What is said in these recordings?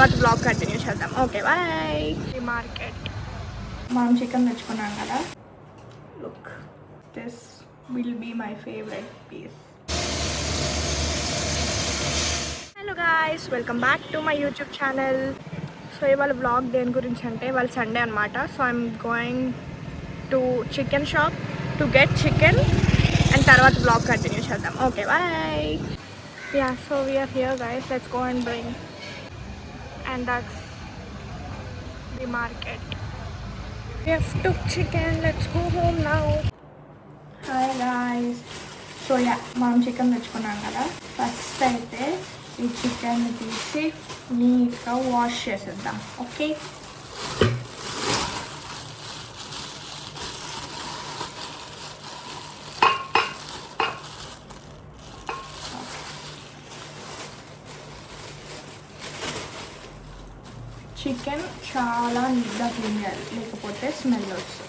తర్వాత blog continue చేద్దాం. Okay bye. Market మనం చికెన్ తెచ్చుకున్నాం కదా. Look, this will be my favourite piece. Hello guys, welcome back to my YouTube channel. So ఇవాళ blog దేని గురించి అంటే ఇవాళ సండే అనమాట. So I'm going to chicken shop to get chicken and తర్వాత బ్లాగ్ కంటిన్యూ చేద్దాం. Okay bye. Yeah, so we're here guys, let's go and bring and that's the market. We have took chicken, let's go home now. Hi guys. So yeah, మనం chicken తెచ్చుకున్నాం కదా. First అయితే ఈ chicken తీసి నీట్గా wash చేసేద్దాం. Okay, chicken చాలా నీట్గా క్లీన్ చేయాలి, లేకపోతే స్మెల్ వస్తుంది.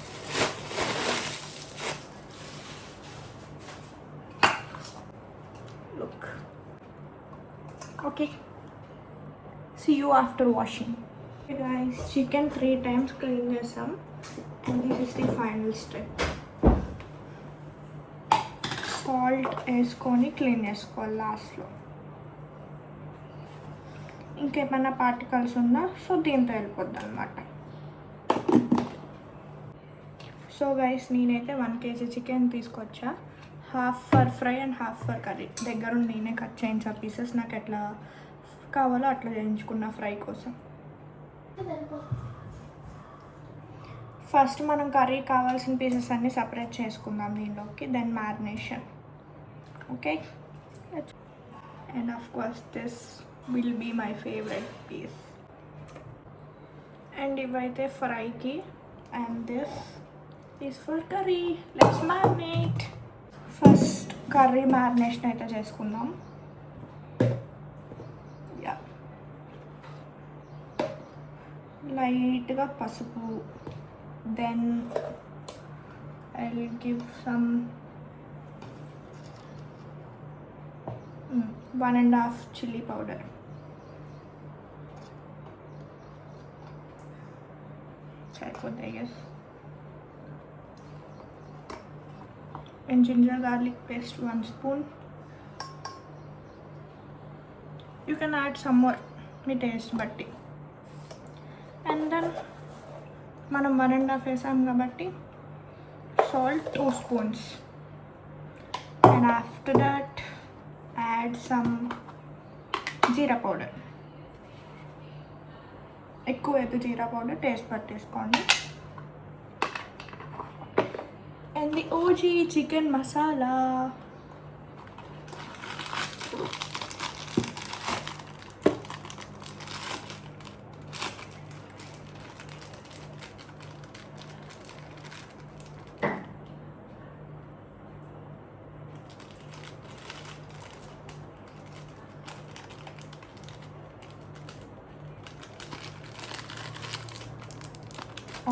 Look, okay, see you after washing. Guys, chicken 3 times clean చేసాం and this is the final step. Salt వేసుకొని క్లీన్ చేసుకోవాలి లాస్ట్లో. ఇంకేమైనా పార్టికల్స్ ఉన్నా సో దీంతో వెళ్ళిపోద్ది అనమాట. సో గైస్, నేనైతే 1 kg చికెన్ తీసుకొచ్చా. Half for fry and half for curry. దగ్గర నేనే కట్ చేయించా పీసెస్, నాకు ఎట్లా కావాలో అట్లా చేయించుకున్నా ఫ్రై కోసం. ఫస్ట్ మనం కర్రీ కావాల్సిన పీసెస్ అన్నీ సపరేట్ చేసుకుందాం దీనిలోకి, then marination. Okay, and of course this will be my favorite piece. And ఇవైతే ఫ్రైకి and this is for curry. Let's marinate. First curry marination అయితే చేసుకుందాం. యా, లైట్గా పసుపు, then I will give some 1.5 chili powder. I guess. And ginger garlic paste 1 spoon. You can add some more, మీ taste బట్టి. And then మనం 1.5 వేసాం కాబట్టి salt 2 spoons. And after that add some jeera powder. ఎక్కువ అయితే jeera powder taste పట్టేసుకోండి. And the OG chicken masala.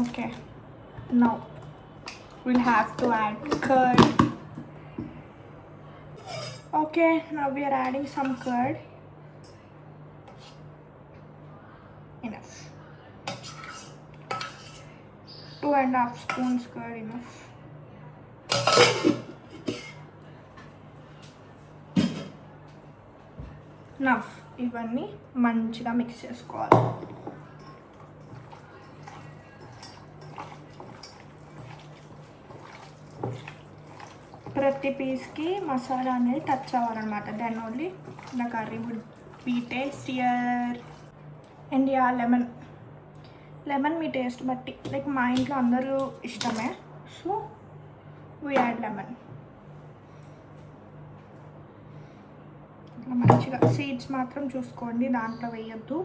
Okay, now we'll have to add curd. Okay, now we are adding some curd. Enough. 2.5 spoons curd enough. Now ఇవన్నీ మంచిగా mix చేసుకోవాలి. ప్రతి పీస్కి మసాలా అనేది touch అవ్వాలన్నమాట. Then only the curry would be tastier. And yeah, lemon మీ taste బట్టి, like మా ఇంట్లో అందరూ ఇష్టమే, సో వీ యాడ్ లెమన్. మంచిగా సీడ్స్ మాత్రం చూసుకోండి, దాంట్లో వేయొద్దు,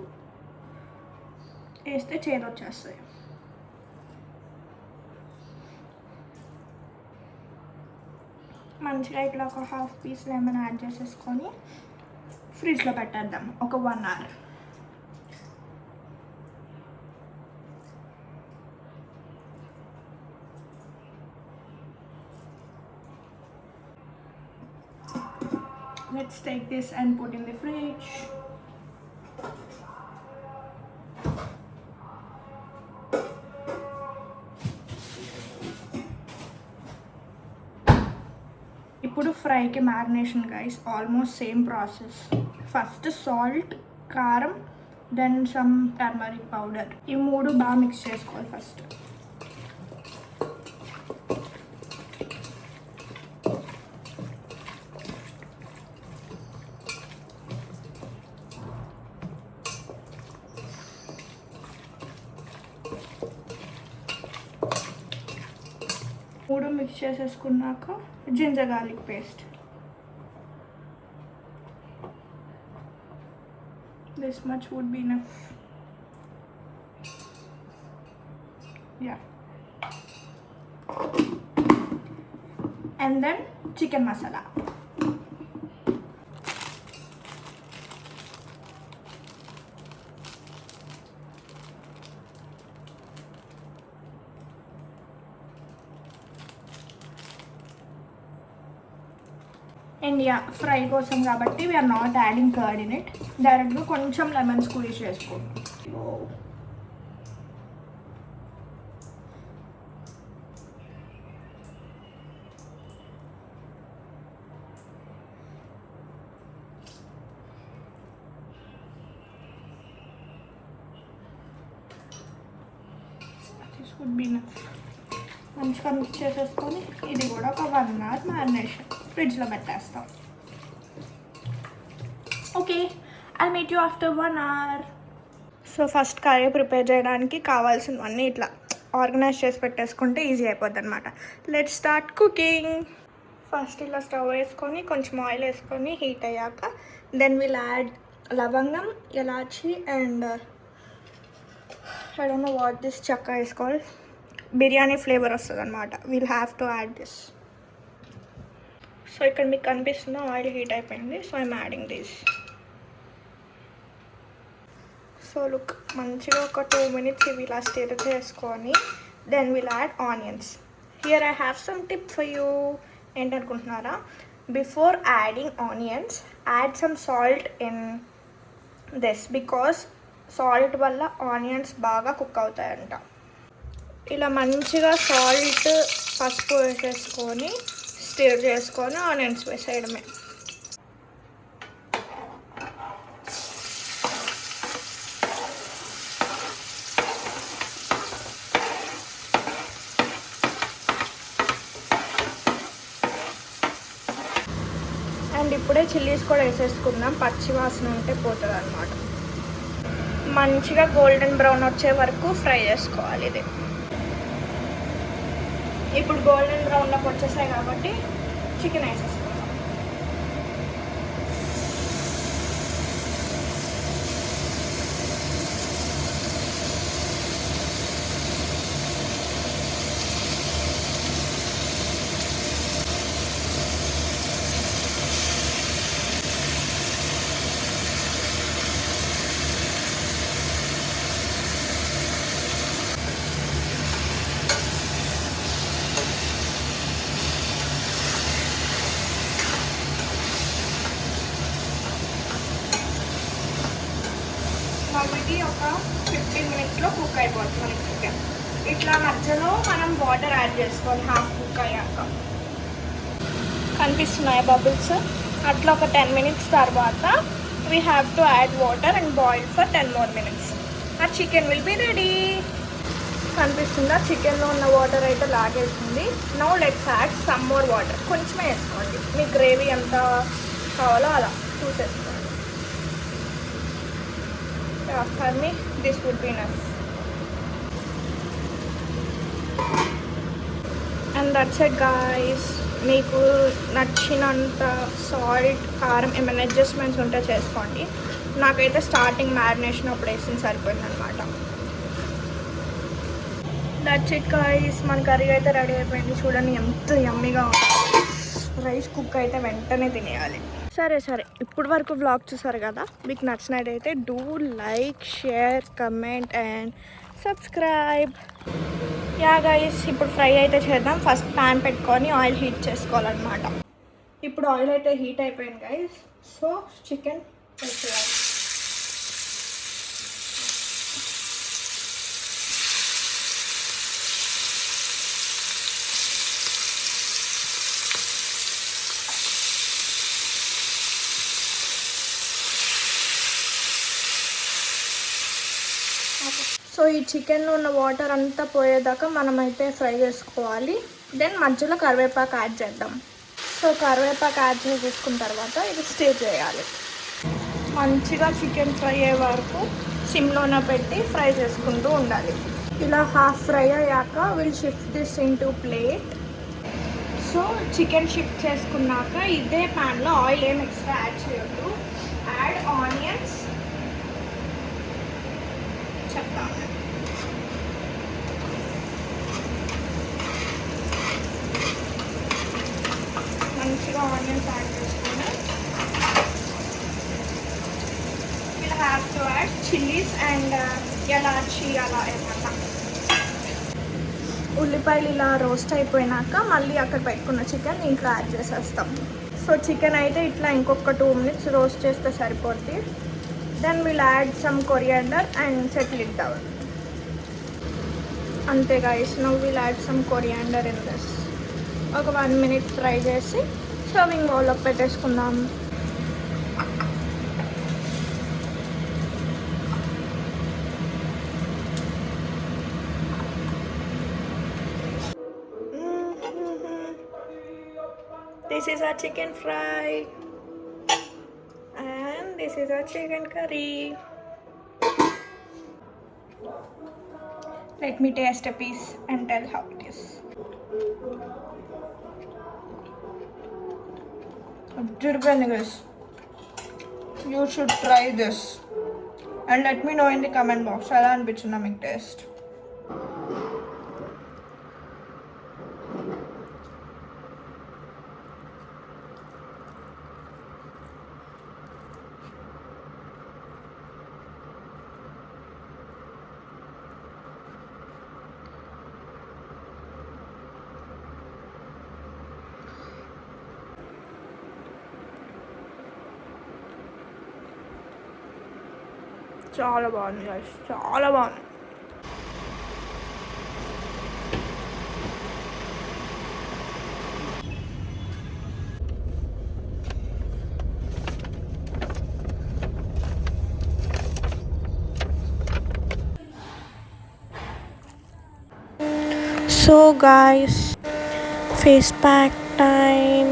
వేస్తే చేదు వచ్చేస్తాయి. మంచిగా ఇట్లా ఒక 1/2 piece లెమన్ యాడ్ చేసేసుకొని ఫ్రిడ్జ్లో పెట్టేద్దాం ఒక 1 hour. Let's take this and put in the fridge. ఇప్పుడు ఫ్రైకి marination guys almost same process. First salt, కారం, దెన్ సమ్ టర్మరిక్ పౌడర్. ఈ మూడు బాగా మిక్స్ చేసుకోవాలి ఫస్ట్. మూడు మిక్స్ చేసేసుకున్నాక ginger garlic paste. This much would be enough. Yeah. And then chicken masala. And yeah fry కోసం కాబట్టి we're not adding curd in it. డైరెక్ట్గా కొంచెం లెమన్ స్క్వీజ్ చేసుకోండి. This would be enough. మంచిగా mix చేసేసుకొని ఇది కూడా ఒక 1 hour మ్యారినేషన్ ఫ్రిడ్జ్లో పెట్టేస్తాం. Okay, I meet you after 1 hour. So first curry prepare చేయడానికి కావాల్సినవన్నీ ఇట్లా ఆర్గనైజ్ చేసి పెట్టేసుకుంటే ఈజీ అయిపోద్ది అనమాట. Let start cooking. ఫస్ట్ ఇలా స్టవ్ వేసుకొని కొంచెం ఆయిల్ వేసుకొని హీట్ అయ్యాక దెన్ విల్ యాడ్ లవంగం, ఇలాచి and I don't know what this చెక్క వేసుకోవాలి. బిర్యానీ ఫ్లేవర్ వస్తుంది అనమాట. Will have to add this. So ఇక్కడ మీకు కనిపిస్తున్న ఆయిల్ హీట్ అయిపోయింది. So I'm adding this. So look, మంచిగా ఒక 2 minutes ఇవి ఇలా స్టిర్ చేసుకొని then will add onions. Here I have some tip for you. ఏంటనుకుంటున్నారా? Before adding onions add some salt in this because salt వల్ల onions బాగా cook అవుతాయంట. ఇలా మంచిగా సాల్ట్, పసుపు వేసేసుకొని స్టిర్ చేసుకొని ఆనియన్స్ వేసేయడమే. అండ్ ఇప్పుడే చిల్లీస్ కూడా వేసేసుకుందాం. పచ్చి వాసన ఉంటే పోతుంది అనమాట. మంచిగా గోల్డెన్ బ్రౌన్ వచ్చే వరకు ఫ్రై చేసుకోవాలి ఇది. ఇప్పుడు గోల్డెన్ బ్రౌన్లోకి వచ్చేసాయి కాబట్టి చికెన్ వేసేసుకుందాం. కాబట్టి ఒక 15 minutesలో కుక్ అయిపోతుంది మనకి చికెన్. ఇట్లా మధ్యలో మనం వాటర్ యాడ్ చేసుకోవాలి హాఫ్ కుక్ అయ్యాక. కనిపిస్తున్నాయి బబుల్స్. అట్లా ఒక 10 minutes తర్వాత we have to add water and boil for 10 more minutes. ఆ చికెన్ విల్ బి రెడీ. కనిపిస్తుందా? చికెన్లో ఉన్న వాటర్ అయితే లాగేస్తుంది. Now let's add some more water. కొంచెమే వేసుకోండి, మీ గ్రేవీ ఎంత కావాలో అలా చూసేసుకోండి. For me, this would be enough. And that's it guys. మీకు నచ్చినంత సాల్ట్, కారం ఏమైనా అడ్జస్ట్మెంట్స్ ఉంటే చేసుకోండి. నాకైతే స్టార్టింగ్ మ్యారినేషన్ అప్పుడు వేసింది సరిపోయింది అనమాట. That's it guys. మన కర్రీ అయితే రెడీ అయిపోయింది. చూడండి ఎంత యమ్మీగా ఉంది. రైస్ కుక్ అయితే వెంటనే తినేయాలి. సరే ఇప్పుడు వరకు వ్లాగ్ చూసారు కదా. మీకు నచ్చినట్టయితే do like, share, comment and subscribe. Yeah guys, ఇప్పుడు ఫ్రై అయితే చేద్దాం. ఫస్ట్ ప్యాన్ పెట్టుకొని ఆయిల్ హీట్ చేసుకోవాలన్నమాట. ఇప్పుడు ఆయిల్ అయితే హీట్ అయిపోయింది గైస్. సో చికెన్ వేసేయాలి. సో ఈ చికెన్లో ఉన్న వాటర్ అంతా పోయేదాకా మనమైతే ఫ్రై చేసుకోవాలి. దెన్ మధ్యలో కరివేపాకు యాడ్ చేద్దాం. సో కరివేపాకు యాడ్ చేసుకున్న తర్వాత ఇది స్టే చేయాలి. మంచిగా చికెన్ ఫ్రై అయ్యే వరకు సిమ్లోనే పెట్టి ఫ్రై చేసుకుంటూ ఉండాలి. ఇలా హాఫ్ ఫ్రై అయ్యాక will shift this into plate. So chicken shift చేసుకున్నాక ఇదే ప్యాన్లో ఆయిల్ ఏం ఎక్స్ట్రా యాడ్ చేయొద్దు. యాడ్ ఆనియన్స్, చెప్తా, మంచిగా ఆనియన్స్ యాడ్ చేసుకొని will have to add chillies and elaichi అలా ఏమన్నా. ఉల్లిపాయలు ఇలా రోస్ట్ అయిపోయినాక మళ్ళీ అక్కడ పెట్టుకున్న చికెన్ ఇంట్లో యాడ్ చేసేస్తాం. సో చికెన్ అయితే ఇట్లా ఇంకొక 2 minutes రోస్ట్ చేస్తే సరిపోద్ది. Then will add some coriander and settle it down. అంతే guys, now will add some coriander in this. ఒక 1 minute ఫ్రై చేసి సర్వింగ్ బౌల్లో పెట్టేసుకుందాం. This is our chicken fry and this is our chicken curry. Let me taste a piece and tell how it is. Guys, you should try this and let me know in the comment box ఎలా అనిపించిందో మీకు taste. చాలా బాగుంది guys, చాలా బాగుంది. So guys, face pack time.